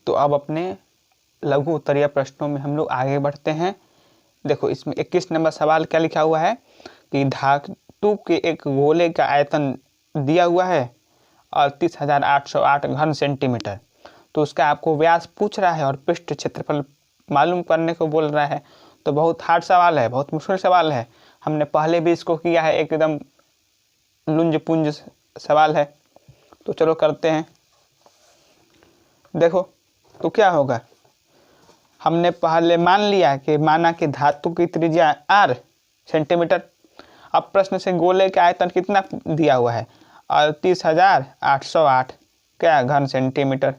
तो अब अपने लघु उत्तरीय प्रश्नों में हम लोग आगे बढ़ते हैं। देखो इसमें 21 नंबर सवाल क्या लिखा हुआ है कि धातु के एक गोले का आयतन दिया हुआ है 38,808 घन सेंटीमीटर। तो उसका आपको व्यास पूछ रहा है और पृष्ठ क्षेत्रफल मालूम करने को बोल रहा है। तो बहुत हार्ड सवाल है, बहुत मुश्किल सवाल है। हमने पहले भी इसको किया है, एकदम लुंज पुंज सवाल है। तो चलो करते हैं। देखो तो क्या होगा, हमने पहले मान लिया कि माना कि धातु की त्रिज्या r सेंटीमीटर। अब प्रश्न से गोले का आयतन कितना दिया हुआ है 38,808 क्या घन सेंटीमीटर।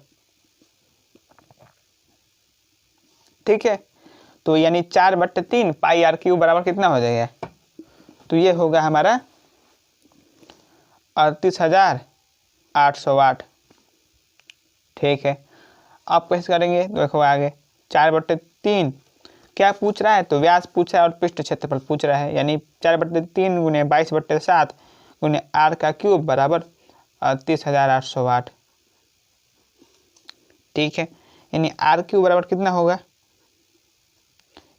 ठीक है, तो यानी 4/3 पाई r क्यूब बराबर कितना हो जाएगा, तो ये होगा हमारा 38,808। ठीक है, आप कैसे करेंगे, देखो आगे 4/3 क्या पूछ रहा है, तो व्यास पूछ रहा है और पृष्ठ क्षेत्रफल पूछ रहा है, यानी 4/3 गुने 22/7 गुने r का क्यूब बराबर 38,808। ठीक है, यानी r क्यूब बराबर कितना होगा,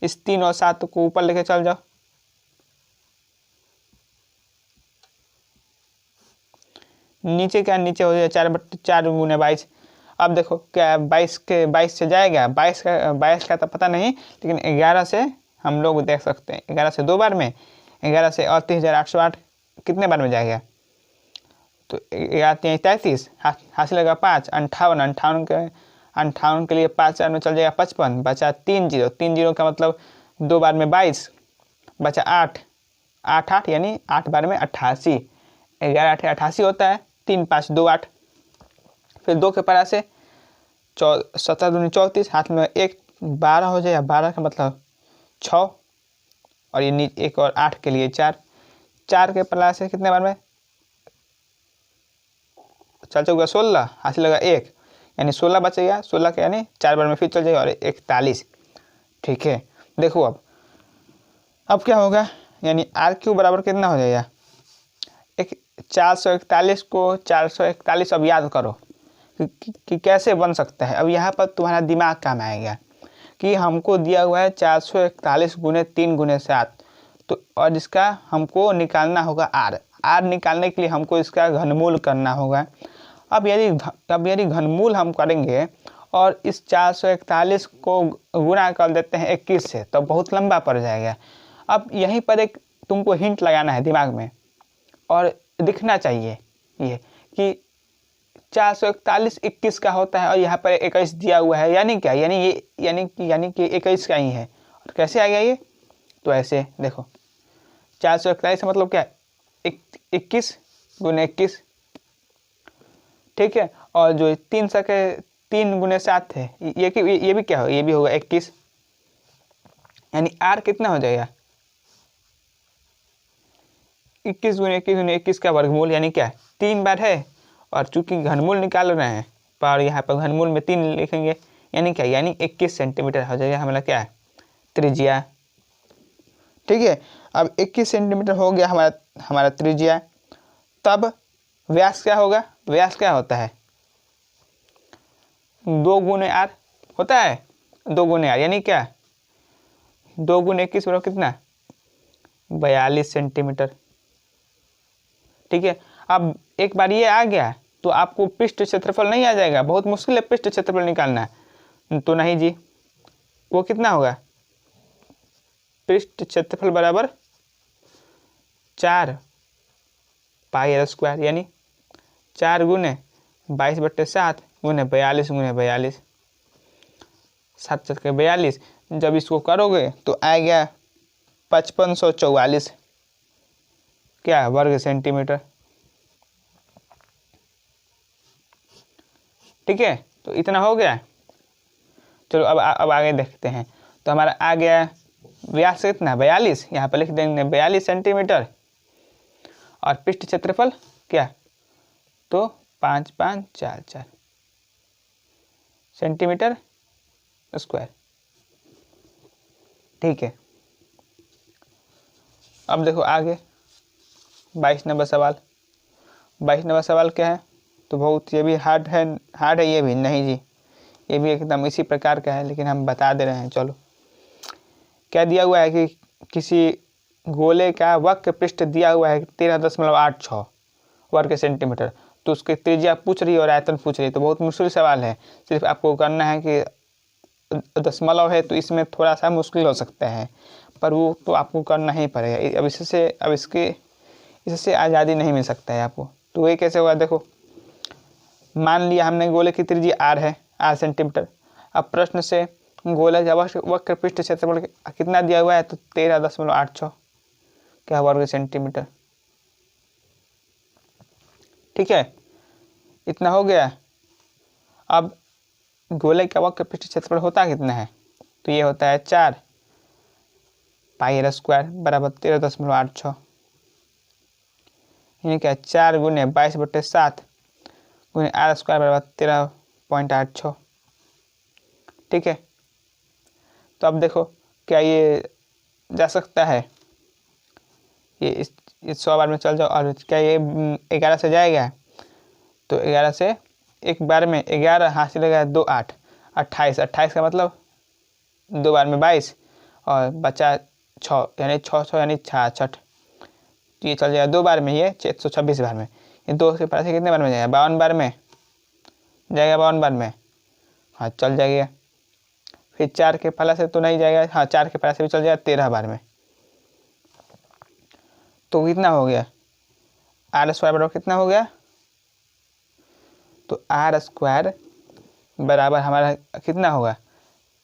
इस 3 और 7 को ऊपर लेके चल जाओ, नीचे क्या नीचे हो जाए 4/4 गुने 22। अब देखो क्या 22 से जाएगा, 22 का तो पता नहीं, लेकिन 11 से हम लोग देख सकते हैं। 11 से 2 बार में, 11 से 38,808 कितने बार में जाएगा, तो 11 33 हाथ लगा 5 58 के लिए 5 4 में चल जाएगा 55, बचा 3 जीरो का मतलब 2 बार में 22, बचा 8 8 यानी 8 बार में 88, 11 8 88 होता है, 3 5 2 8। फिर 2 के परा से 17 दूनी 34, हाथ में 1 12 हो जाएगा, 12 का मतलब 6, और ये एक और 8 के लिए 4 के परा से कितने बार में चल चुका 16, हाथ लगा 1 यानी 16 बचेगा, 16 के यानी 4 बार में फिर चल जाएगा और 41। ठीक है, देखो अब क्या होगा, यानी r क्यूब बराबर कितना हो जाएगा, 441 को 441 अब याद करो कि कैसे बन सकता है। अब यहाँ पर तुम्हारा दिमाग काम आएगा कि हमको दिया हुआ है 441 गुने 3 गुने 7, तो और इसका हमको निकालना होगा r निकालने के लिए हमको इसका घनमूल करना होगा। अब यदि घनमूल हम करेंगे और इस 441 को गुणा कर देते हैं 21 से, तो बहुत लंबा पड़ जाएगा। अब यहीं पर एक तुमको हिंट लगाना है दिमाग में, और दिखना चाहिए ये कि 441 21 का होता है और यहाँ पर 21 दिया हुआ है, यानी क्या, यानी कि 21 का ही है। और कैसे आ गया ये, तो ऐसे देखो 441 का मतलब क्या, 21 गुने 21। ठीक है, और जो 3 गुने 7 है, ये भी क्या हो, ये भी होगा 21, यानी r कितना हो जाएगा 21 गुने 21 का वर्गमूल, यानी क्या 3 बार है, और चूंकि घनमूल निकाल रहे हैं पर यहाँ पर घनमूल में 3 लिखेंगे, यानी क्या, यानी 21 सेंटीमीटर हो जाएगा हमारा क्या त्रिज्या। ठीक है, अब 21 सेंटीमीटर हो गया हमारा त्रिज्या। तब व्यास क्या होगा, व्यास क्या होता है 2 गुने r होता है, 2 गुने r यानी क्या 2 गुने 21 बराबर कितना 42 सेंटीमीटर। ठीक है, अब एक बार ये आ गया तो आपको पृष्ठ क्षेत्रफल नहीं आ जाएगा, बहुत मुश्किल है पृष्ठ क्षेत्रफल निकालना, तो नहीं जी, वो कितना होगा पृष्ठ क्षेत्रफल बराबर 4 पाई r स्क्वायर, यानी 4 गुने 22/7 गुने 42 गुने 42, 7 7 के 42। जब इसको करोगे तो आएगा 5544 क्या वर्ग सेंटीमीटर। ठीक है, तो इतना हो गया। चलो अब आगे देखते हैं। तो हमारा आ गया व्यास कितना 42, यहाँ पर लिख देंगे 42 सेंटीमीटर, और पृष्ठ क्षेत्रफल क्या, तो 5544 सेंटीमीटर स्क्वायर। ठीक है, अब देखो आगे 22 नंबर सवाल। 22 नंबर सवाल क्या है, तो बहुत ये भी हार्ड है ये भी नहीं जी, ये भी एकदम इसी प्रकार का है, लेकिन हम बता दे रहे हैं। चलो, क्या दिया हुआ है कि किसी गोले का वक्र पृष्ठ दिया हुआ है 13.86 वर्ग सेंटीमीटर, तो उसकी त्रिज्या पूछ रही है और आयतन पूछ रही है। तो बहुत मुश्किल सवाल है, सिर्फ आपको करना है कि दशमलव है तो इसमें थोड़ा सा मुश्किल हो सकता है, पर वो तो आपको करना ही पड़ेगा। अब इससे आज़ादी नहीं मिल सकता है आपको। तो ये कैसे होगा, देखो मान लिया हमने गोले की त्रिज्या r है, r सेंटीमीटर। अब प्रश्न से गोले का वक्र पृष्ठ क्षेत्रफल कितना दिया हुआ है, तो 13.86 क्या वर्ग सेंटीमीटर। ठीक है, इतना हो गया। अब गोले का वक्र पृष्ठ क्षेत्रफल होता कितना है, तो ये होता है 4 पाई r स्क्वायर बराबर 13.86, यानी क्या 4 गुने 22/7 गुने r स्क्वायर बराबर 13.86। ठीक है, तो अब देखो क्या ये जा सकता है, ये इस 100 बार में चल जाओ, और क्या ये 11 से जाएगा, तो 11 से एक बार में 11 हाथ से लगा 2 8 28, 28 का मतलब 2 बार में 22 और बचा 6 यानी 6 यानी 66। तो ये चल जाएगा 2 बार में, ये 126 बार में। ये 2 के पास कितने बार में जाएगा, 52 बार में जाएगा, 52 बार में, हाँ चल जाएगा। फिर 4 के फला से तो नहीं जाएगा, हाँ 4 के फला से भी चल जाएगा 13 बार में। तो कितना हो गया, r स्क्वायर बराबर कितना हो गया, तो r स्क्वायर बराबर हमारा कितना होगा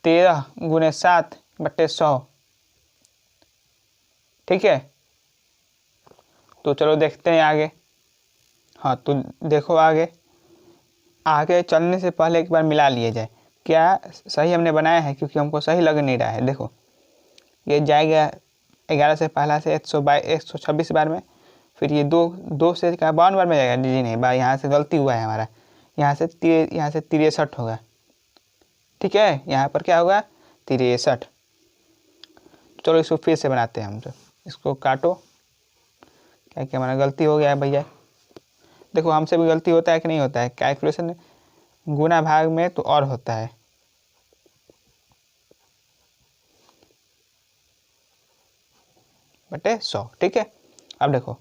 13 गुने 7/100। ठीक है, तो चलो देखते हैं आगे। हाँ तो देखो आगे चलने से पहले एक बार मिला लिए जाए, क्या सही हमने बनाया है, क्योंकि हमको सही लग नहीं रहा है। देखो ये जाएगा 11 से पहला से 126 बार में, फिर ये 2 से क्या 52 बार में जाएगा, जी नहीं भाई, यहाँ से गलती हुआ है हमारा, यहाँ से 63 होगा। ठीक है, यहाँ पर क्या होगा 63। चलो इसको फिर से बनाते हैं हम, तो इसको काटो, क्या क्या हमारा गलती हो गया है भैया। देखो हमसे भी गलती होता है कि नहीं होता है, कैलकुलेशन गुना भाग में तो और होता है। बटे 100। ठीक है, अब देखो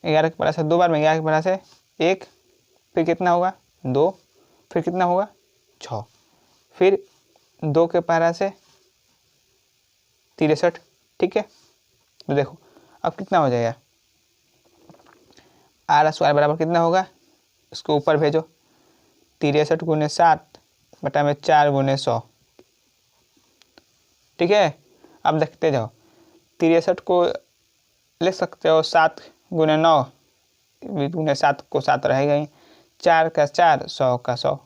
11 के पहला से 2 बार में, 11 के पहला से 1, फिर कितना होगा 2, फिर कितना होगा 6, फिर 2 के पहला से 63। ठीक है, तो देखो अब कितना हो जाएगा, r स्क्वायर बराबर कितना होगा, इसको ऊपर भेजो, 63 गुने 7 बटा में 4 गुने 100। ठीक है, अब देखते जाओ, 63 को ले सकते हो 7 गुने 9, गुने 7 को 7 रहेगा ही, 4 का 4, 100 का 100।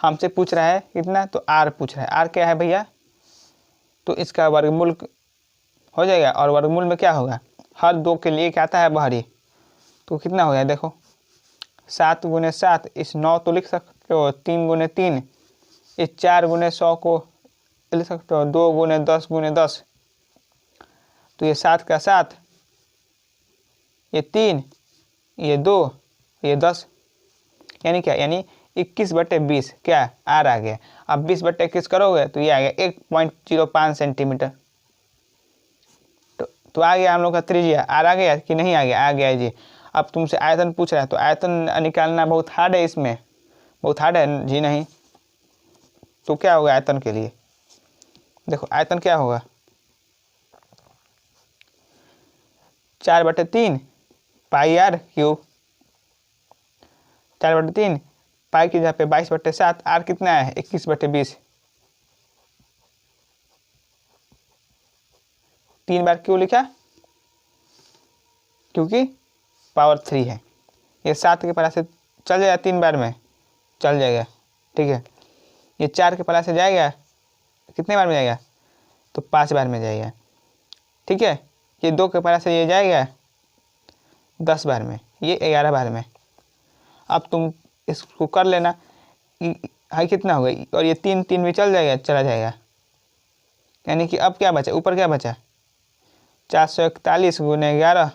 हमसे पूछ रहा है कितना, तो r पूछ रहा है, r क्या है भैया, तो इसका वर्गमूल हो जाएगा, और वर्गमूल में क्या होगा, हर 2 के लिए क्या आता है बाहरी, तो कितना हो गया देखो 7 गुने 7, इस 9 तो लिख सकते हो, 3 गुने 3, इस 4 गुने 100 को लिख सकते हो, 2 गुने 10 गुने 10, तो ये 7 का 7, ये 3, ये 2, ये 10, यानी क्या, यानी 21/20 क्या r आ गया। अब 20/21 करोगे तो ये आ गया 1.05 सेंटीमीटर। तो आ गया हम लोग का त्रिज्या, r आ गया कि नहीं आ गया, आ गया जी। अब तुमसे आयतन पूछ रहा है, तो आयतन निकालना बहुत हार्ड है, इसमें बहुत हार्ड है जी नहीं। तो क्या होगा आयतन के लिए, देखो आयतन क्या होगा, 4/3 पाई r क्यूब, 4/3 पाई की जगह पे 22/7, r कितना है 21/20। 3 बार क्यों लिखा, क्योंकि पावर 3 है। ये 7 के पला से चल जाएगा 3 बार में, चल जाएगा। ठीक है, ये 4 के पला से जाएगा, कितने बार में जाएगा, तो 5 बार में जाएगा। ठीक है, ये 2 के पला से ये जाएगा 10 बार में, ये 11 बार में। अब तुम इसको कर लेना, हाई कितना होगा, और ये 3 भी चल जाएगा, चला जाएगा, यानी कि अब क्या बचा, ऊपर क्या बचा 441 गुने 11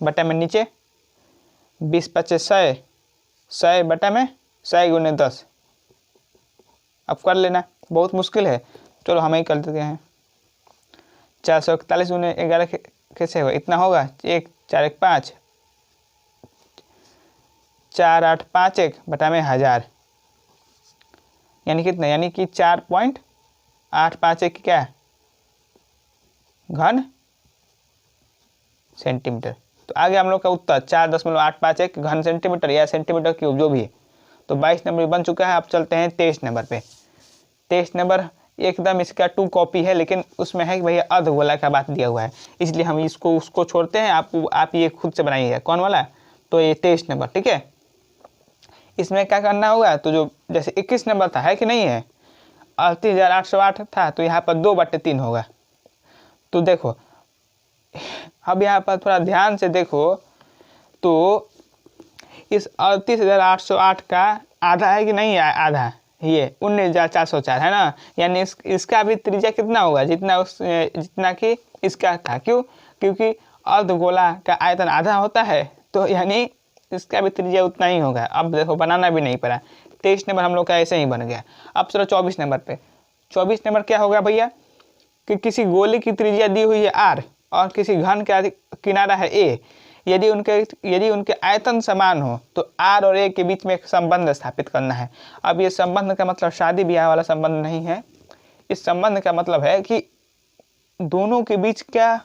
बटा में नीचे 20 25 100 बटा में 100 गुने 10। अब कर लेना, बहुत मुश्किल है, चलो हम ही कर देते हैं। 441 गुने 11 कैसे होगा, इतना होगा, 1 4 1 5, 4 8 5 1 बटा में 1000, यानी कितना, यानी कि 4.851 क्या घन सेंटीमीटर। तो आगे हम लोग का उत्तर 4.851 घन सेंटीमीटर या सेंटीमीटर क्यूब जो भी है। तो 22 नंबर बन चुका है। अब चलते हैं 23 नंबर पे। 23 नंबर एकदम इसका 2 कॉपी है, लेकिन उसमें है कि भैया अर्धगोला का बात दिया हुआ है, इसलिए हम इसको उसको छोड़ते हैं। आप ये खुद से बनाइएगा कौन वाला, तो ये 23 नंबर, ठीक है। इसमें क्या करना होगा, तो जो जैसे 21 नंबर था, है कि नहीं है, 38,808 था, तो यहाँ पर 2/3 होगा। तो देखो अब यहाँ पर थोड़ा ध्यान से देखो, तो इस 38,808 का आधा है कि नहीं है, आधा ये 19,404 है ना, यानी इसका भी त्रिज्या कितना होगा, जितना कि इसका था। क्यों, क्योंकि अर्धगोला का आयतन आधा होता है, तो यानी इसका भी त्रिज्या उतना ही होगा। अब देखो बनाना भी नहीं पड़ा, 23 नंबर हम लोग का ऐसे ही बन गया। अब चलो 24 नंबर पे। 24 नंबर क्या होगा भैया, कि किसी गोले की त्रिज्या दी हुई है r और किसी घन का किनारा है a, यदि उनके आयतन समान हो तो r और a के बीच में एक संबंध स्थापित करना है। अब ये संबंध का मतलब शादी ब्याह वाला संबंध नहीं है, इस संबंध का मतलब है कि दोनों के बीच क्या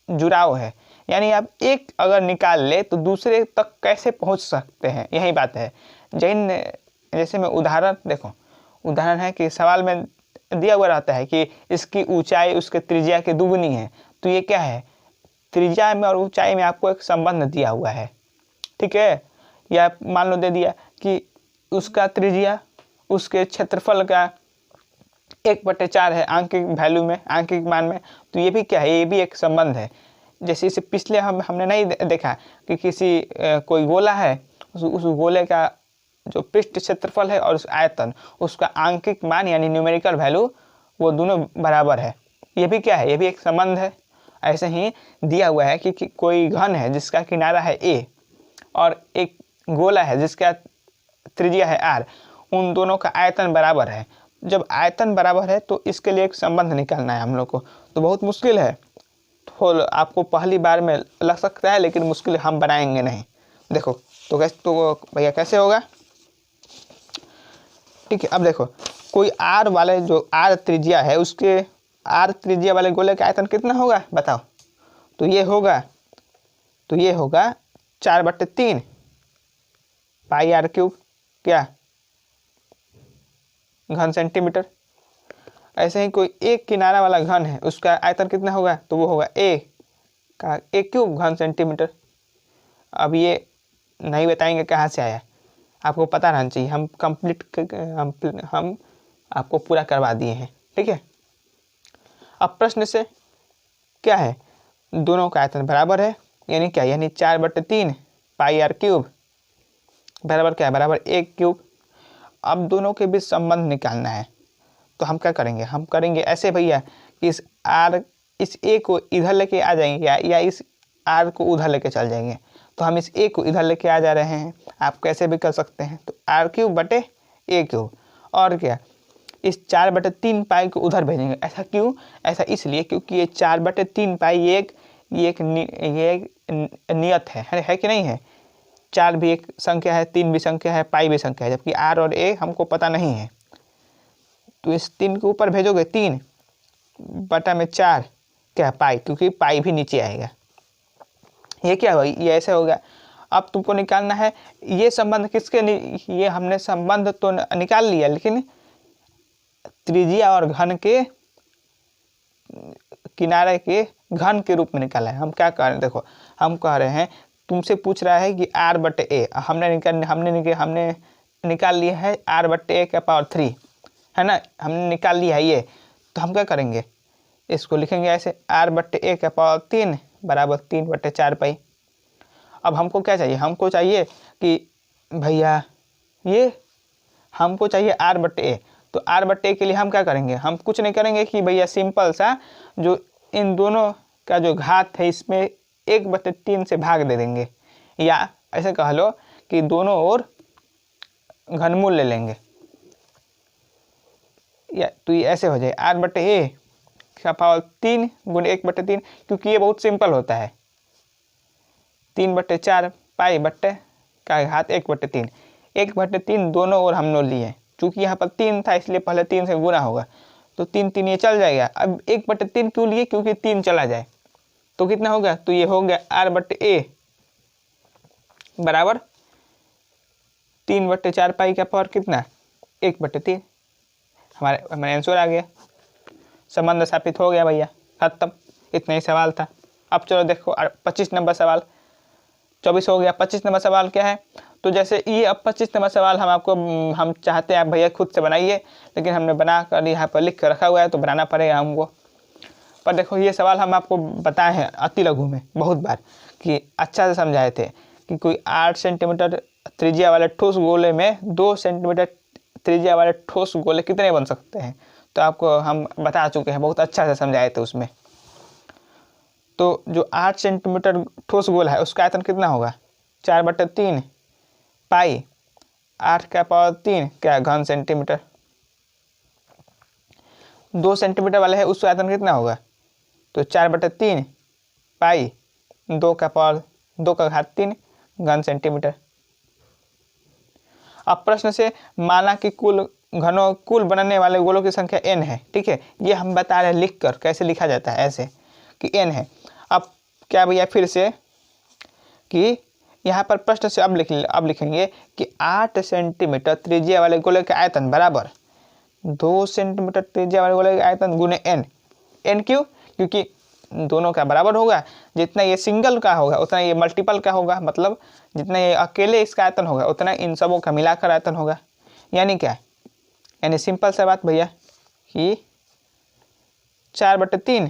जुड़ाव है, यानी आप एक अगर निकाल ले तो दूसरे तक कैसे पहुंच सकते हैं, यही बात है। जैसे मैं उदाहरण देखो, उदाहरण है कि सवाल में दिया हुआ रहता है कि इसकी ऊंचाई उसके त्रिज्या के दुगुनी है, तो ये क्या है, त्रिज्या में और ऊंचाई में आपको एक संबंध दिया हुआ है, ठीक है। या मान लो दे दिया कि उसका त्रिज्या उसके क्षेत्रफल का 1/4 है आंकिक वैल्यू में, आंकिक मान में, तो ये भी क्या है, ये भी एक संबंध है। जैसे इसे पिछले हमने नहीं देखा कि किसी कोई गोला है, उस गोले का जो पृष्ठ क्षेत्रफल है और उस आयतन, उसका आंकिक मान यानी न्यूमेरिकल वैल्यू, वो दोनों बराबर है, ये भी क्या है, ये भी एक संबंध है। ऐसे ही दिया हुआ है कि कोई घन है जिसका किनारा है a और एक गोला है जिसका त्रिज्या है r, उन दोनों का आयतन बराबर है। जब आयतन बराबर है तो इसके लिए एक संबंध निकालना है हम लोग को, तो बहुत मुश्किल है, तो आपको पहली बार में लग सकता है, लेकिन मुश्किल हम बनाएंगे नहीं। देखो तो भैया कैसे होगा, ठीक है। अब देखो कोई r वाले जो r त्रिज्या है, उसके r त्रिज्या वाले गोले का आयतन कितना होगा बताओ, तो ये होगा 4/3 पाई r क्यूब क्या घन सेंटीमीटर। ऐसे ही कोई एक किनारा वाला घन है, उसका आयतन कितना होगा, तो वो होगा a का a क्यूब घन सेंटीमीटर। अब ये नहीं बताएंगे कहाँ से आया, आपको पता रहना चाहिए, हम आपको पूरा करवा दिए हैं, ठीक है। अब प्रश्न से क्या है, दोनों का आयतन बराबर है, यानी क्या, यानी 4/3 पाई r क्यूब बराबर क्या है, बराबर 1 क्यूब। अब दोनों के बीच संबंध निकालना है, तो हम क्या करेंगे, हम करेंगे ऐसे भैया कि इस a को इधर लेके आ जाएंगे या इस r को उधर लेके चल जाएंगे। तो हम इस a को इधर लेके आ जा रहे हैं, आप कैसे भी कर सकते हैं, तो r क्यूब बटे a क्यूब, और क्या इस 4/3 पाई को उधर भेजेंगे। ऐसा क्यों, ऐसा इसलिए क्योंकि ये 4/3 पाई ये एक नियत है कि नहीं है। 4 भी एक संख्या है, 3 भी संख्या है, पाई भी संख्या है, जबकि r और a हमको पता नहीं है। तो इस 3 के ऊपर भेजोगे 3/4 क्या पाई, क्योंकि पाई भी नीचे आएगा। ये क्या होगा, ये ऐसे होगा। अब तुमको निकालना है ये संबंध किसके, ये हमने संबंध तो निकाल लिया, लेकिन त्रिज्या और घन के किनारे के घन के रूप में निकाला है। हम क्या कर रहे हैं, देखो हम कह रहे हैं, तुमसे पूछ रहा है कि r/a, हमने निकाल लिया है r/a का पावर 3 है ना, हमने निकाल लिया है ये। तो हम क्या करेंगे, इसको लिखेंगे ऐसे r/a का पावर 3 बराबर 3/4 पाई। अब हमको क्या चाहिए, हमको चाहिए कि भैया ये हमको चाहिए r/a, तो r/a के लिए हम क्या करेंगे, हम कुछ नहीं करेंगे कि भैया सिंपल सा जो इन दोनों का जो घात है इसमें 1/3 से भाग दे देंगे, या ऐसे कह लो कि दोनों ओर घनमूल ले लेंगे, या तो ये ऐसे हो जाए r बटे a का पावर 3 गुणे 1/3, क्योंकि ये बहुत सिंपल होता है। 3/4 पाई बट्टे का घात 1/3, 1/3 दोनों ओर हम लोग लिए, चूंकि यहाँ पर 3 था इसलिए पहले 3 से गुना होगा, तो 3 ये चल जाएगा। अब 1/3 क्यों लिए, क्योंकि 3 चला जाए, तो कितना होगा, तो ये हो गया r बटे a बराबर 3/4 पाई का पावर कितना 1/3। हमारे आंसर आ गया, संबंध स्थापित हो गया भैया, खत्म। इतना ही सवाल था। अब चलो देखो 25 नंबर सवाल, 24 हो गया। 25 नंबर सवाल क्या है, तो जैसे ये अब 25 नंबर सवाल हम चाहते हैं आप भैया खुद से बनाइए, लेकिन हमने बना कर यहाँ पर लिख कर रखा हुआ है तो बनाना पड़ेगा हमको। पर देखो ये सवाल हम आपको बताए हैं अति लघु में बहुत बार, कि अच्छा से समझाए थे कि कोई 8 सेंटीमीटर त्रिज्या वाले ठोस गोले में 2 सेंटीमीटर त्रिज्या वाले ठोस गोले कितने बन सकते हैं, तो आपको हम बता चुके हैं, बहुत अच्छा से समझाए थे उसमें। तो जो 8 सेंटीमीटर ठोस गोला है उसका आयतन कितना होगा, 4/3 पाई 8 का पावर 3 क्या घन सेंटीमीटर। 2 सेंटीमीटर वाले है उसका आयतन कितना होगा, तो 4/3 पाई 2 का पावर 2 का घात 3 घन सेंटीमीटर। अब प्रश्न से माना कि कुल बनने वाले गोलों की संख्या n है, ठीक है। ये हम बता रहे हैं लिख कर, कैसे लिखा जाता है, ऐसे कि n है। अब क्या भैया फिर से कि यहाँ पर प्रश्न से अब लिखेंगे कि 8 सेंटीमीटर त्रिज्या वाले गोले का आयतन बराबर 2 सेंटीमीटर त्रिज्या वाले गोले का आयतन गुने n। n क्यों, क्योंकि दोनों का बराबर होगा, जितना ये सिंगल का होगा उतना ये मल्टीपल का होगा, मतलब जितना ये अकेले इसका आयतन होगा उतना इन सबों का मिलाकर आयतन होगा। यानी क्या, यानी सिंपल सा बात भैया कि 4/3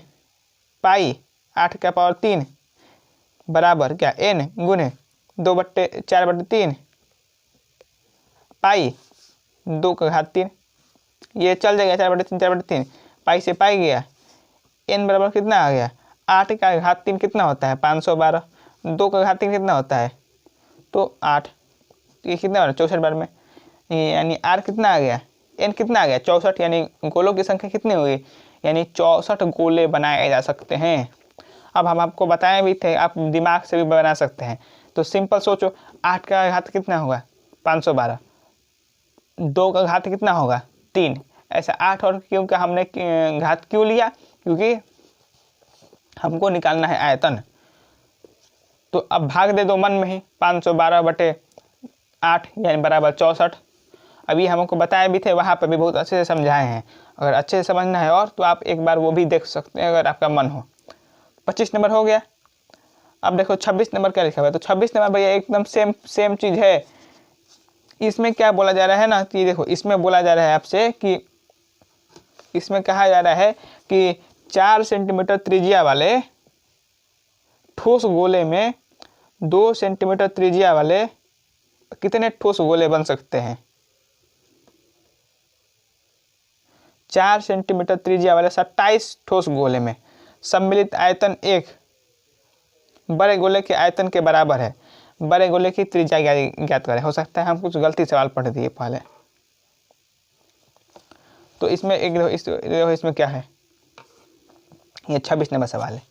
पाई 8 का पावर 3 बराबर क्या n गुने 4/3 पाई 2 का घात 3। ये चल जाएगा 4/3 पाई से पाई गया, n बराबर कितना आ गया, 8 का घात 3 कितना होता है 512, 2 का घात 3 कितना होता है तो 8, ये कितना हो रहा है 64 बार में, यानी r कितना आ गया, n कितना आ गया 64, यानी गोलों की संख्या कितनी हुई, यानी 64 गोले बनाए जा सकते हैं। अब हम आपको बताए भी थे, आप दिमाग से भी बना सकते हैं। तो सिंपल सोचो, 8 का घात कितना होगा 512, 2 का घात कितना होगा 3, ऐसा 8 और क्योंकि हमने घात क्यों लिया, क्योंकि हमको निकालना है आयतन। तो अब भाग दे दो मन में ही, 512/8 यानी बराबर 64। अभी हमको बताए भी थे, वहाँ पर भी बहुत अच्छे से समझाए हैं। अगर अच्छे से समझना है और तो आप एक बार वो भी देख सकते हैं अगर आपका मन हो। 25 नंबर हो गया। अब देखो 26 नंबर क्या लिखा हुआ है, तो 26 नंबर भैया एकदम सेम चीज़ है। इसमें क्या बोला जा रहा है ना कि देखो, इसमें बोला जा रहा है आपसे कि इसमें कहा जा रहा है कि 4 सेंटीमीटर त्रिज्या वाले ठोस गोले में 2 सेंटीमीटर त्रिज्या वाले कितने ठोस गोले बन सकते हैं। 4 सेंटीमीटर त्रिज्या वाले 27 ठोस गोले में सम्मिलित आयतन एक बड़े गोले के आयतन के बराबर है। बड़े गोले की त्रिज्या ज्ञात करें। हो सकता है हम कुछ गलती सवाल पढ़ दिए पहले। तो इसमें इसमें क्या है, ये 26 नंबर सवाल है,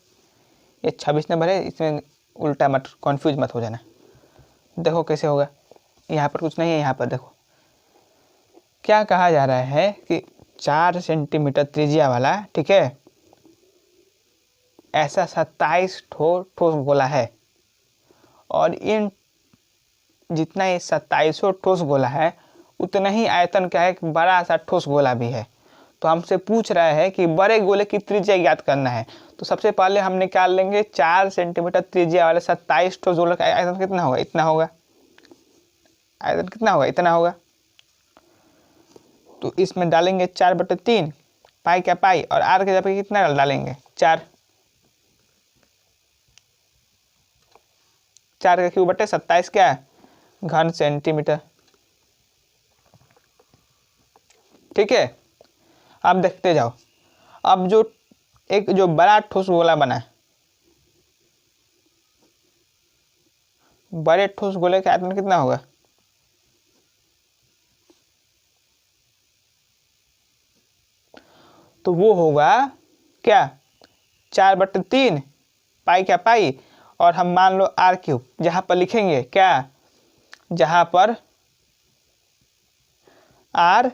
ये 26 नंबर है। इसमें उल्टा मत, कन्फ्यूज मत हो जाना। देखो कैसे होगा, यहाँ पर कुछ नहीं है। यहाँ पर देखो क्या कहा जा रहा है कि 4 सेंटीमीटर त्रिज्या वाला, ठीक है, ऐसा 27 ठोस गोला है, और इन जितना ये 27 ठोस गोला है उतना ही आयतन का एक बड़ा सा ठोस गोला भी है। तो हमसे पूछ रहा है कि बड़े गोले की त्रिज्या ज्ञात करना है। तो सबसे पहले हम निकाल लेंगे 4 सेंटीमीटर त्रिज्या वाले 27 ठोस गोले का आयतन कितना होगा, इतना होगा। आयतन कितना होगा, इतना होगा। तो इसमें डालेंगे 4/3 पाई का पाई, और r के जगह कितना डालेंगे 4 का क्यूब बटे 27 क्या घन सेंटीमीटर। ठीक है, अब देखते जाओ। अब जो बड़ा ठोस गोला बना है, बड़े ठोस गोले का आयतन कितना होगा, तो वो होगा क्या 4/3 पाई क्या पाई, और हम मान लो r³ जहाँ पर लिखेंगे क्या, जहाँ पर r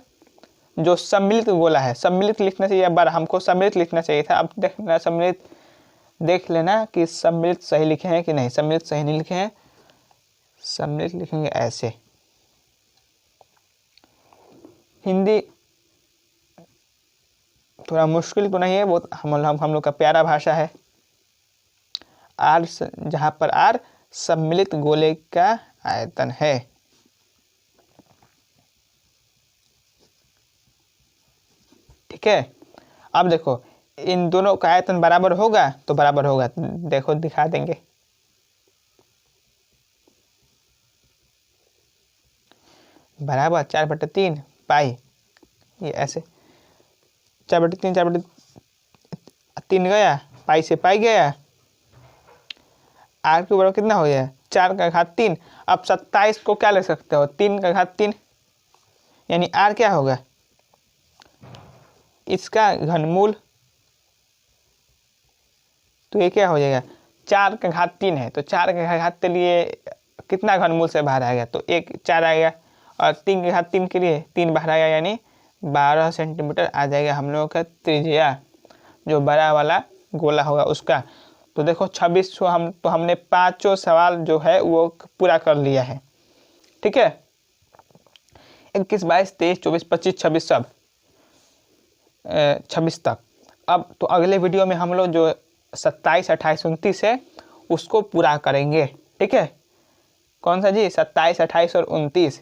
जो सम्मिलित गोला है, सम्मिलित लिखना चाहिए, बार हमको सम्मिलित लिखना चाहिए था। अब देखना सम्मिलित, देख लेना कि सम्मिलित सही लिखे हैं कि नहीं। सम्मिलित सही नहीं लिखे हैं, सम्मिलित लिखेंगे ऐसे। हिंदी थोड़ा मुश्किल तो नहीं है, बहुत हम लोग का प्यारा भाषा है। r जहाँ पर r सम्मिलित गोले का आयतन है। ठीक है, अब देखो इन दोनों का आयतन बराबर होगा तो बराबर होगा, देखो दिखा देंगे। बराबर 4/3 पाई, ये ऐसे 4/3 4/3 गया, पाई से पाई गया, r के बराबर कितना हो गया 4⁻3। अब 27 को क्या ले सकते हो 3⁻3, यानी r क्या होगा इसका घनमूल। तो ये क्या हो जाएगा 4⁻3 है, तो 4⁻3 के लिए कितना घनमूल से बाहर आएगा, तो 4 आएगा, और 3⁻3 के लिए 3 बाहर आएगा, यानी 12 सेंटीमीटर आ जाएगा हम लोगों का त्रिज्या, जो बड़ा वाला गोला होगा उसका। तो देखो 26 हमने 5 सवाल जो है वो पूरा कर लिया है। ठीक है, 21, 22, 23, 24, 25, 26 सब 26 तक। अब तो अगले वीडियो में हम लोग जो 27, 28, 29 है उसको पूरा करेंगे। ठीक है, कौन सा जी 27, 28 और 29।